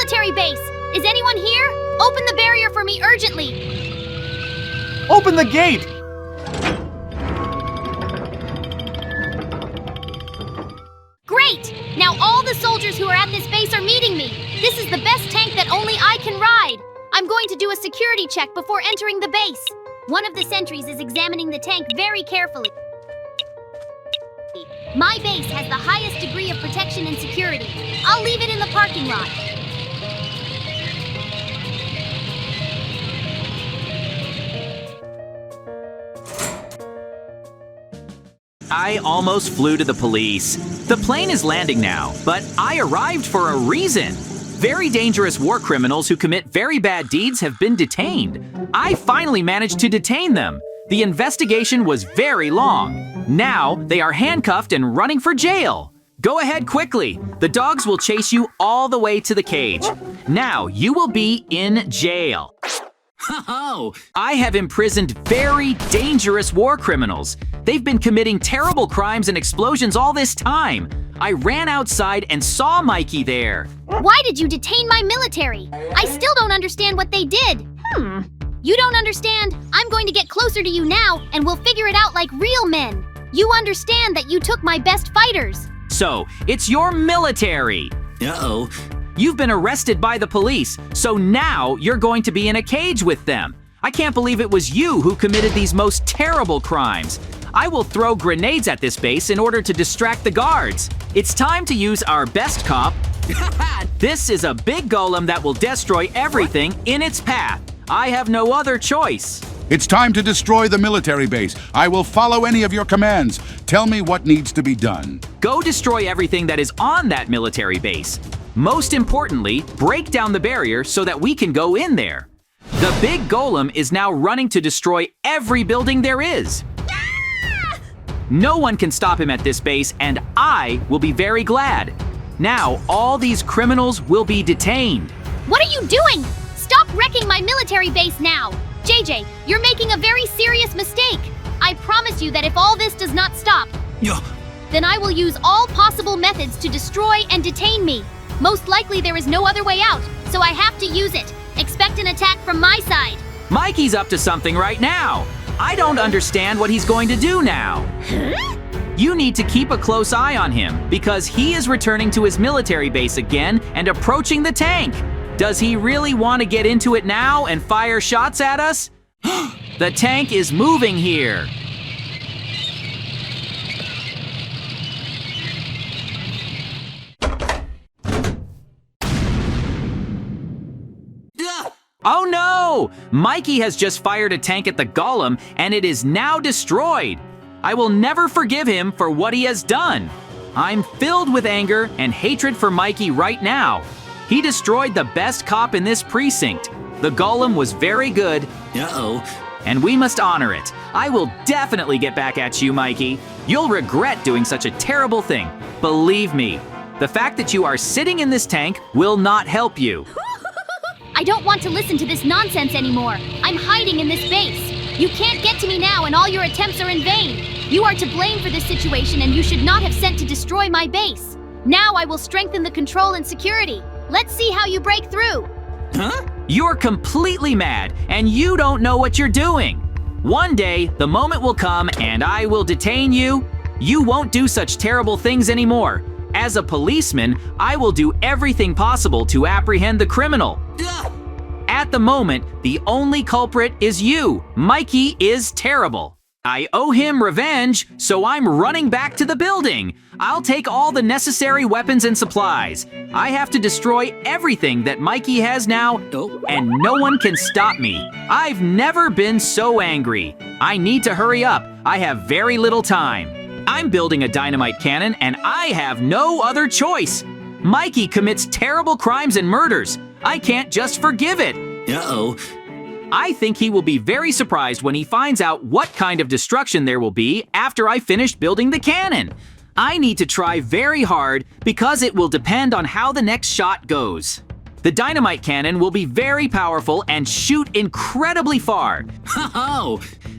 military base! Is anyone here? Open the barrier for me urgently! Open the gate! Great! Now all the soldiers who are at this base are meeting me. This is the best tank that only I can ride. I'm going to do a security check before entering the base. One of the sentries is examining the tank very carefully. My base has the highest degree of protection and security. I'll leave it in the parking lot. I almost flew to the police. The plane is landing now, but I arrived for a reason. Very dangerous war criminals who commit very bad deeds have been detained. I finally managed to detain them. The investigation was very long. Now they are handcuffed and running for jail. Go ahead quickly. The dogs will chase you all the way to the cage. Now you will be in jail. Oh, I have imprisoned very dangerous war criminals. They've been committing terrible crimes and explosions all this time. I ran outside and saw Mikey there. Why did you detain my military? I still don't understand what they did. You don't understand? I'm going to get closer to you now, and we'll figure it out like real men. You understand that you took my best fighters. So, it's your military. Uh-oh. You've been arrested by the police, so now you're going to be in a cage with them. I can't believe it was you who committed these most terrible crimes. I will throw grenades at this base in order to distract the guards. It's time to use our best cop. This is a big golem that will destroy everything in its path. I have no other choice. It's time to destroy the military base. I will follow any of your commands. Tell me what needs to be done. Go destroy everything that is on that military base. Most importantly, break down the barrier so that we can go in there. The big golem is now running to destroy every building there is. No one can stop him at this base, and I will be very glad. Now, all these criminals will be detained. What are you doing? Stop wrecking my military base now! JJ, you're making a very serious mistake. I promise you that if all this does not stop, then I will use all possible methods to destroy and detain me. Most likely there is no other way out, so I have to use it. Expect an attack from my side. Mikey's up to something right now. I don't understand what he's going to do now. You need to keep a close eye on him because he is returning to his military base again and approaching the tank. Does he really want to get into it now and fire shots at us? The tank is moving here. Oh no! Mikey has just fired a tank at the golem and it is now destroyed. I will never forgive him for what he has done. I'm filled with anger and hatred for Mikey right now. He destroyed the best cop in this precinct. The golem was very good. And we must honor it. I will definitely get back at you, Mikey. You'll regret doing such a terrible thing. Believe me, the fact that you are sitting in this tank will not help you. I don't want to listen to this nonsense anymore. I'm hiding in this base. You can't get to me now and all your attempts are in vain. You are to blame for this situation and you should not have sent to destroy my base. Now I will strengthen the control and security. Let's see how you break through. Huh? You're completely mad and you don't know what you're doing. One day, the moment will come and I will detain you. You won't do such terrible things anymore. As a policeman, I will do everything possible to apprehend the criminal. At the moment, the only culprit is you. Mikey is terrible. I owe him revenge, so I'm running back to the building. I'll take all the necessary weapons and supplies. I have to destroy everything that Mikey has now, and no one can stop me. I've never been so angry. I need to hurry up. I have very little time. I'm building a dynamite cannon, and I have no other choice. Mikey commits terrible crimes and murders. I can't just forgive it. I think he will be very surprised when he finds out what kind of destruction there will be after I finish building the cannon. I need to try very hard because it will depend on how the next shot goes. The dynamite cannon will be very powerful and shoot incredibly far.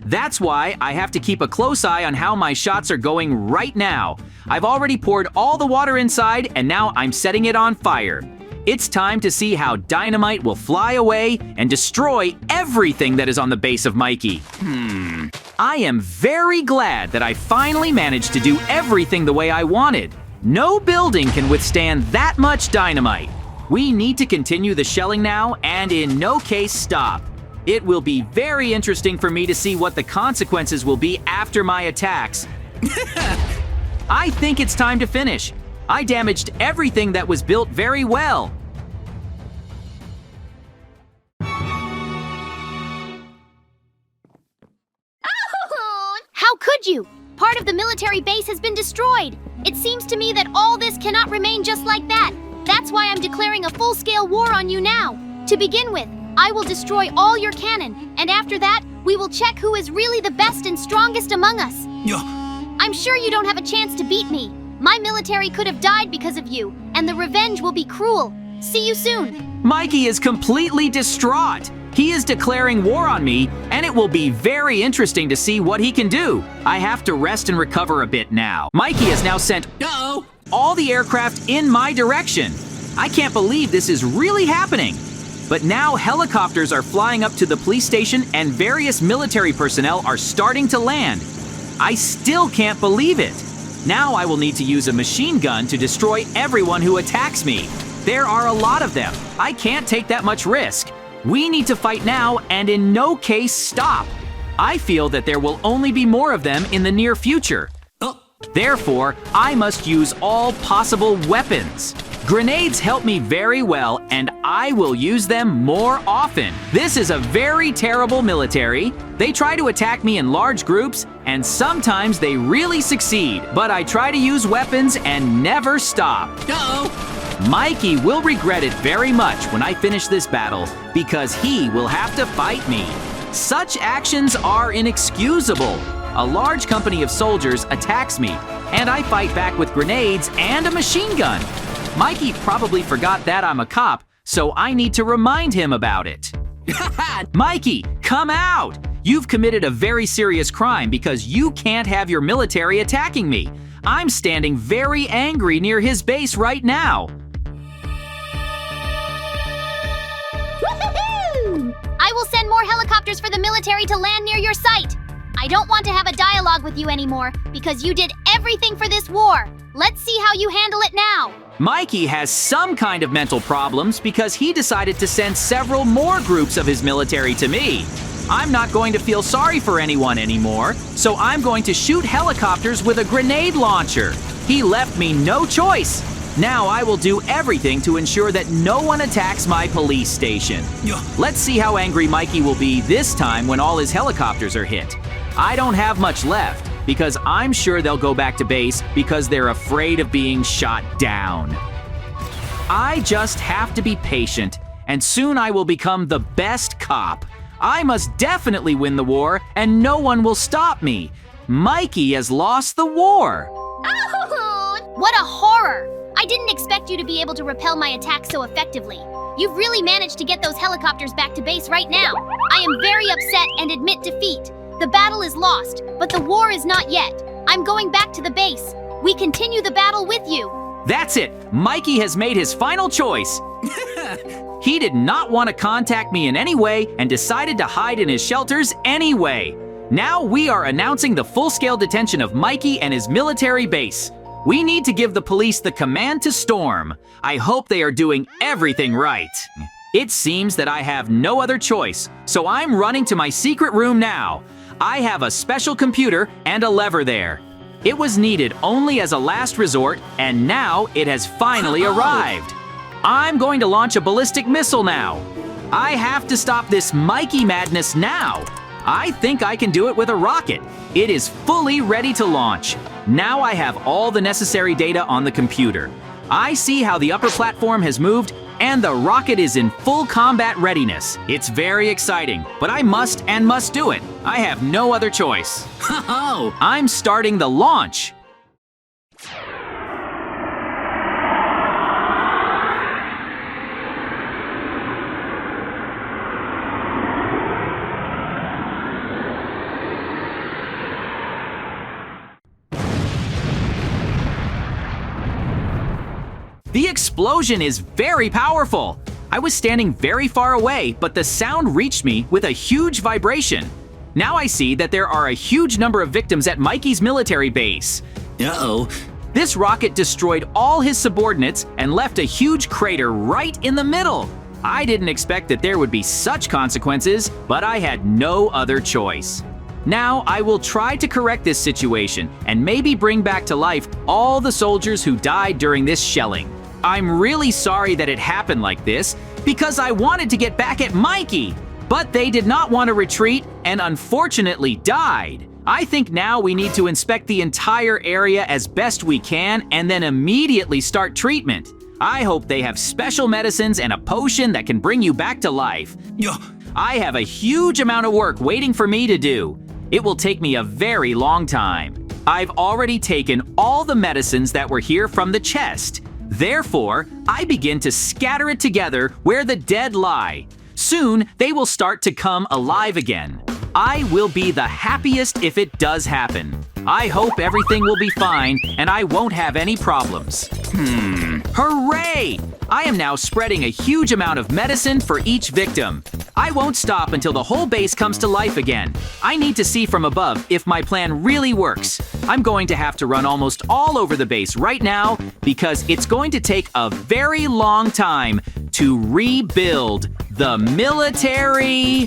That's why I have to keep a close eye on how my shots are going right now. I've already poured all the water inside and now I'm setting it on fire. It's time to see how dynamite will fly away and destroy everything that is on the base of Mikey. I am very glad that I finally managed to do everything the way I wanted. No building can withstand that much dynamite. We need to continue the shelling now and in no case stop. It will be very interesting for me to see what the consequences will be after my attacks. I think it's time to finish. I damaged everything that was built very well. How could you? Part of the military base has been destroyed. It seems to me that all this cannot remain just like that. That's why I'm declaring a full-scale war on you now. To begin with, I will destroy all your cannon, and after that, we will check who is really the best and strongest among us. I'm sure you don't have a chance to beat me. My military could have died because of you, and the revenge will be cruel. See you soon. Mikey is completely distraught. He is declaring war on me, and it will be very interesting to see what he can do. I have to rest and recover a bit now. Mikey has now sent all the aircraft in my direction. I can't believe this is really happening. But now helicopters are flying up to the police station and various military personnel are starting to land. I still can't believe it. Now I will need to use a machine gun to destroy everyone who attacks me. There are a lot of them. I can't take that much risk. We need to fight now and in no case stop. I feel that there will only be more of them in the near future. Therefore, I must use all possible weapons. Grenades help me very well, and I will use them more often. This is a very terrible military. They try to attack me in large groups, and sometimes they really succeed. But I try to use weapons and never stop. Mikey will regret it very much when I finish this battle, because he will have to fight me. Such actions are inexcusable. A large company of soldiers attacks me, and I fight back with grenades and a machine gun. Mikey probably forgot that I'm a cop, so I need to remind him about it. Mikey, come out! You've committed a very serious crime because you can't have your military attacking me. I'm standing very angry near his base right now. I will send more helicopters for the military to land near your site. I don't want to have a dialogue with you anymore because you did everything for this war. Let's see how you handle it now. Mikey has some kind of mental problems because he decided to send several more groups of his military to me. I'm not going to feel sorry for anyone anymore, so I'm going to shoot helicopters with a grenade launcher. He left me no choice. Now I will do everything to ensure that no one attacks my police station. Let's see how angry Mikey will be this time when all his helicopters are hit. I don't have much left because I'm sure they'll go back to base because they're afraid of being shot down. I just have to be patient, and soon I will become the best cop. I must definitely win the war, and no one will stop me. Mikey has lost the war. What a horror! I didn't expect you to be able to repel my attack so effectively. You've really managed to get those helicopters back to base right now. I am very upset and admit defeat. The battle is lost, but the war is not yet. I'm going back to the base. We continue the battle with you. That's it. Mikey has made his final choice. He did not want to contact me in any way and decided to hide in his shelters anyway. Now we are announcing the full-scale detention of Mikey and his military base. We need to give the police the command to storm. I hope they are doing everything right. It seems that I have no other choice, so I'm running to my secret room now. I have a special computer and a lever there. It was needed only as a last resort, and now it has finally arrived. I'm going to launch a ballistic missile now. I have to stop this Mikey madness now. I think I can do it with a rocket. It is fully ready to launch. Now I have all the necessary data on the computer. I see how the upper platform has moved, and the rocket is in full combat readiness. It's very exciting, but I must do it. I have no other choice. I'm starting the launch. The explosion is very powerful. I was standing very far away, but the sound reached me with a huge vibration. Now I see that there are a huge number of victims at Mikey's military base. Uh-oh. This rocket destroyed all his subordinates and left a huge crater right in the middle. I didn't expect that there would be such consequences, but I had no other choice. Now I will try to correct this situation and maybe bring back to life all the soldiers who died during this shelling. I'm really sorry that it happened like this because I wanted to get back at Mikey, but they did not want to retreat and unfortunately died. I think now we need to inspect the entire area as best we can and then immediately start treatment. I hope they have special medicines and a potion that can bring you back to life. I have a huge amount of work waiting for me to do. It will take me a very long time. I've already taken all the medicines that were here from the chest. Therefore, I begin to scatter it together where the dead lie. Soon, they will start to come alive again. I will be the happiest if it does happen. I hope everything will be fine and I won't have any problems. Hooray! I am now spreading a huge amount of medicine for each victim. I won't stop until the whole base comes to life again. I need to see from above if my plan really works. I'm going to have to run almost all over the base right now because it's going to take a very long time to rebuild the military.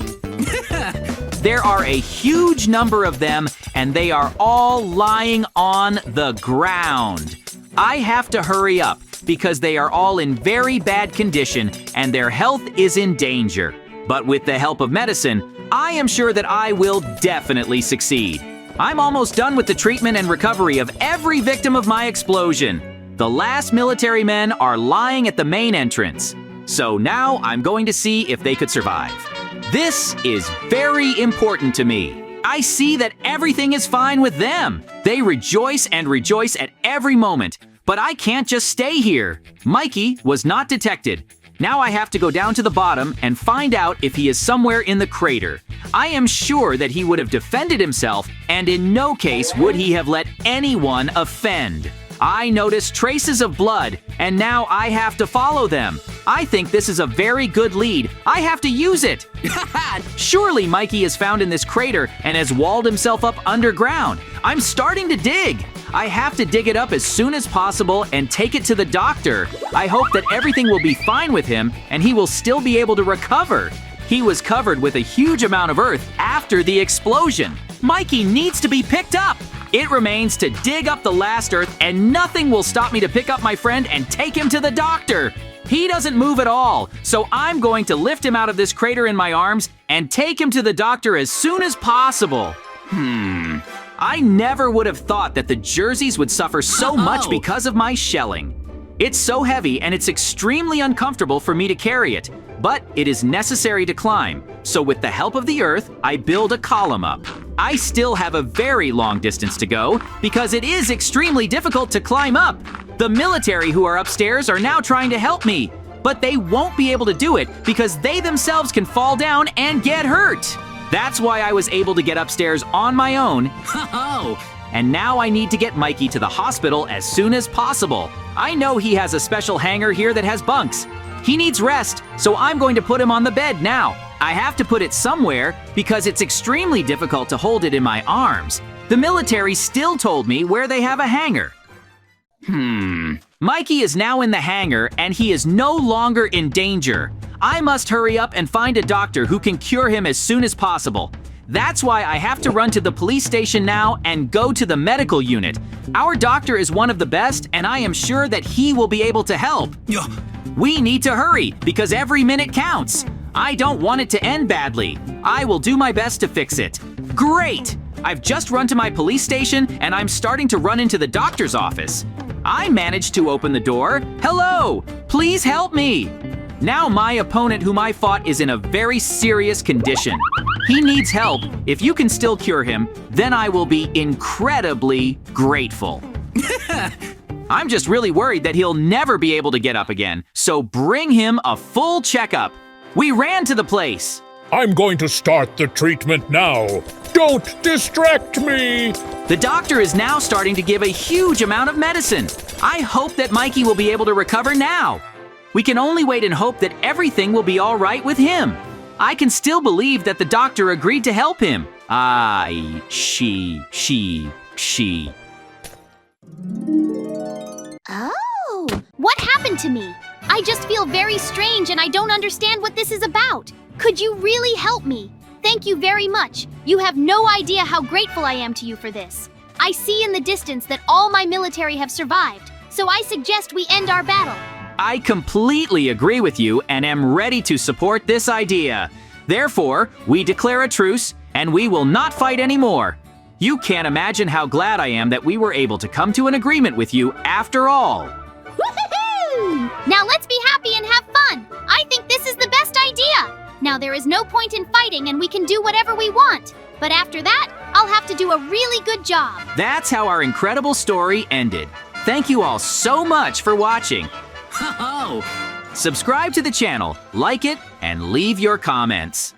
There are a huge number of them, and they are all lying on the ground. I have to hurry up because they are all in very bad condition and their health is in danger. But with the help of medicine, I am sure that I will definitely succeed. I'm almost done with the treatment and recovery of every victim of my explosion. The last military men are lying at the main entrance. So now I'm going to see if they could survive. This is very important to me. I see that everything is fine with them. They rejoice and rejoice at every moment, but I can't just stay here. Mikey was not detected. Now I have to go down to the bottom and find out if he is somewhere in the crater. I am sure that he would have defended himself, and in no case would he have let anyone offend. I notice traces of blood, and now I have to follow them. I think this is a very good lead. I have to use it. Surely Mikey is found in this crater and has walled himself up underground. I'm starting to dig. I have to dig it up as soon as possible and take it to the doctor. I hope that everything will be fine with him and he will still be able to recover. He was covered with a huge amount of earth after the explosion. Mikey needs to be picked up. It remains to dig up the last earth, and nothing will stop me to pick up my friend and take him to the doctor. He doesn't move at all, so I'm going to lift him out of this crater in my arms and take him to the doctor as soon as possible. I never would have thought that the jerseys would suffer so much because of my shelling. It's so heavy and it's extremely uncomfortable for me to carry it, but it is necessary to climb. So with the help of the earth, I build a column up. I still have a very long distance to go because it is extremely difficult to climb up. The military who are upstairs are now trying to help me, but they won't be able to do it because they themselves can fall down and get hurt. That's why I was able to get upstairs on my own. And now I need to get Mikey to the hospital as soon as possible. I know he has a special hangar here that has bunks. He needs rest, so I'm going to put him on the bed now. I have to put it somewhere because it's extremely difficult to hold it in my arms. The military still told me where they have a hangar. Mikey is now in the hangar and he is no longer in danger. I must hurry up and find a doctor who can cure him as soon as possible. That's why I have to run to the police station now and go to the medical unit. Our doctor is one of the best, and I am sure that he will be able to help. We need to hurry because every minute counts. I don't want it to end badly. I will do my best to fix it. Great! I've just run to my police station and I'm starting to run into the doctor's office. I managed to open the door. Hello! Please help me! Now my opponent whom I fought is in a very serious condition. He needs help. If you can still cure him, then I will be incredibly grateful. I'm just really worried that he'll never be able to get up again, so bring him a full checkup. We ran to the place. I'm going to start the treatment now. Don't distract me! The doctor is now starting to give a huge amount of medicine. I hope that Mikey will be able to recover now. We can only wait and hope that everything will be all right with him. I can still believe that the doctor agreed to help him. She. Oh! What happened to me? I just feel very strange and I don't understand what this is about. Could you really help me? Thank you very much. You have no idea how grateful I am to you for this. I see in the distance that all my military have survived, so I suggest we end our battle. I completely agree with you and am ready to support this idea. Therefore, we declare a truce and we will not fight anymore. You can't imagine how glad I am that we were able to come to an agreement with you after all. Woo-hoo-hoo! Now let's be happy and have fun. I think this is the best idea. Now there is no point in fighting and we can do whatever we want. But after that, I'll have to do a really good job. That's how our incredible story ended. Thank you all so much for watching. Subscribe to the channel, like it, and leave your comments.